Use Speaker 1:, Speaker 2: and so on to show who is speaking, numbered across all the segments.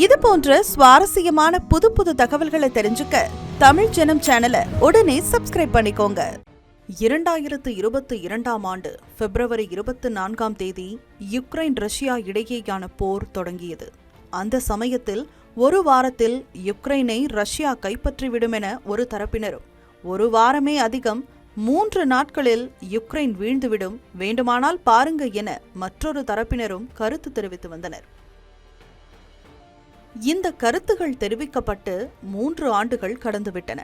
Speaker 1: இது போன்ற சுவாரஸ்யமான புது புது தகவல்களை தெரிஞ்சுக்க தமிழ் ஜனம் சேனலை உடனே சப்ஸ்கிரைப் பண்ணிக்கோங்க. 2022 ஆண்டு பிப்ரவரி 24ஆம் தேதி யுக்ரைன் ரஷ்யா இடையேயான போர் தொடங்கியது. அந்த சமயத்தில் ஒரு வாரத்தில் யுக்ரைனை ரஷ்யா கைப்பற்றிவிடும் என ஒரு தரப்பினரும், ஒரு வாரமே அதிகம் 3 நாட்களில் யுக்ரைன் வீழ்ந்துவிடும், வேண்டுமானால் பாருங்க என மற்றொரு தரப்பினரும் கருத்து தெரிவித்து வந்தனர். இந்த கருத்துகள் தெரிவிக்கப்பட்டு 3 ஆண்டுகள் கடந்துவிட்டன.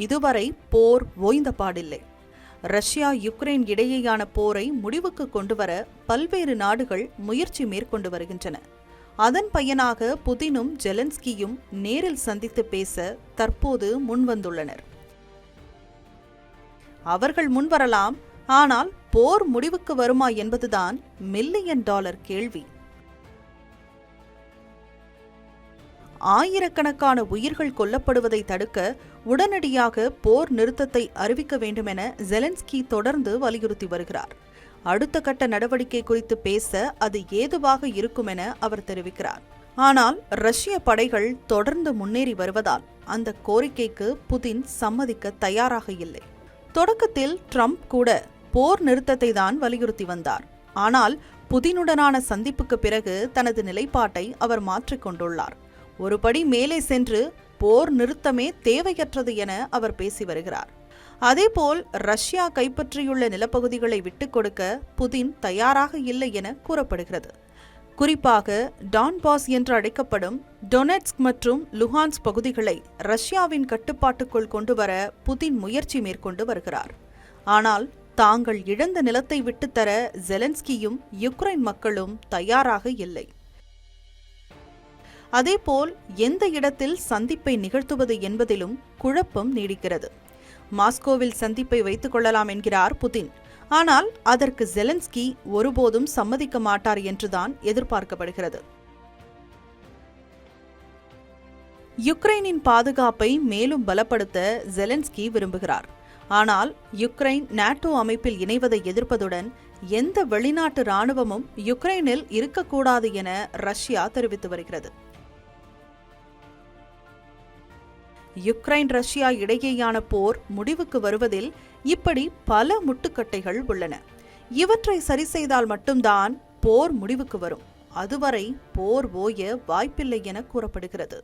Speaker 1: இதுவரை போர் ஓய்ந்த பாடில்லை. ரஷ்யா யுக்ரைன் இடையேயான போரை முடிவுக்கு கொண்டுவர பல்வேறு நாடுகள் முயற்சி மேற்கொண்டு வருகின்றன. அதன் பயனாக புதினும் ஜெலன்ஸ்கியும் நேரில் சந்தித்து பேச தற்போது முன்வந்துள்ளனர். அவர்கள் முன்வரலாம், ஆனால் போர் முடிவுக்கு வருமா என்பதுதான் $1 மில்லியன் கேள்வி. ஆயிரக்கணக்கான உயிர்கள் கொல்லப்படுவதை தடுக்க உடனடியாக போர் நிறுத்தத்தை அறிவிக்க வேண்டும் என ஜெலன்ஸ்கி தொடர்ந்து வலியுறுத்தி வருகிறார். அடுத்த கட்ட நடவடிக்கை குறித்து பேச அது ஏதுவாக இருக்கும் என அவர் தெரிவிக்கிறார். ஆனால் ரஷ்ய படைகள் தொடர்ந்து முன்னேறி வருவதால் அந்த கோரிக்கைக்கு புதின் சம்மதிக்க தயாராக இல்லை. தொடக்கத்தில் ட்ரம்ப் கூட போர் நிறுத்தத்தை தான் வலியுறுத்தி வந்தார். ஆனால் புதினுடனான சந்திப்புக்கு பிறகு தனது நிலைப்பாட்டை அவர் மாற்றிக்கொண்டுள்ளார். ஒரு படி மேலே சென்று போர் நிறுத்தமே தேவையற்றது என அவர் பேசி வருகிறார். அதேபோல் ரஷ்யா கைப்பற்றியுள்ள நிலப்பகுதிகளை விட்டுக் கொடுக்க புதின் தயாராக இல்லை என கூறப்படுகிறது. குறிப்பாக டான்பாஸ் என்று அழைக்கப்படும் டொனெட்ஸ்க் மற்றும் லுஹான்ஸ்க் பகுதிகளை ரஷ்யாவின் கட்டுப்பாட்டுக்குள் கொண்டுவர புதின் முயற்சி மேற்கொண்டு வருகிறார். ஆனால் தாங்கள் இழந்த நிலத்தை விட்டுத்தர ஜெலன்ஸ்கியும் யுக்ரைன் மக்களும் தயாராக இல்லை. அதேபோல் எந்த இடத்தில் சந்திப்பை நிகழ்த்துவது என்பதிலும் குழப்பம் நீடிக்கிறது. மாஸ்கோவில் சந்திப்பை வைத்துக் கொள்ளலாம் என்கிறார் புதின். ஆனால் அதற்கு ஜெலன்ஸ்கி ஒருபோதும் சம்மதிக்க மாட்டார் என்றுதான் எதிர்பார்க்கப்படுகிறது. யுக்ரைனின் பாதுகாப்பை மேலும் பலப்படுத்த ஜெலன்ஸ்கி விரும்புகிறார். ஆனால் யுக்ரைன் நாட்டோ அமைப்பில் இணைவதை எதிர்ப்பதுடன் எந்த வெளிநாட்டு இராணுவமும் யுக்ரைனில் இருக்கக்கூடாது என ரஷ்யா தெரிவித்து வருகிறது. யுக்ரைன் ரஷ்யா இடையேயான போர் முடிவுக்கு வருவதில் இப்படி பல முட்டுக்கட்டைகள் உள்ளன. இவற்றை சரி செய்தால் மட்டும்தான் போர் முடிவுக்கு வரும். அதுவரை போர் ஓய வாய்ப்பில்லை என கூறப்படுகிறது.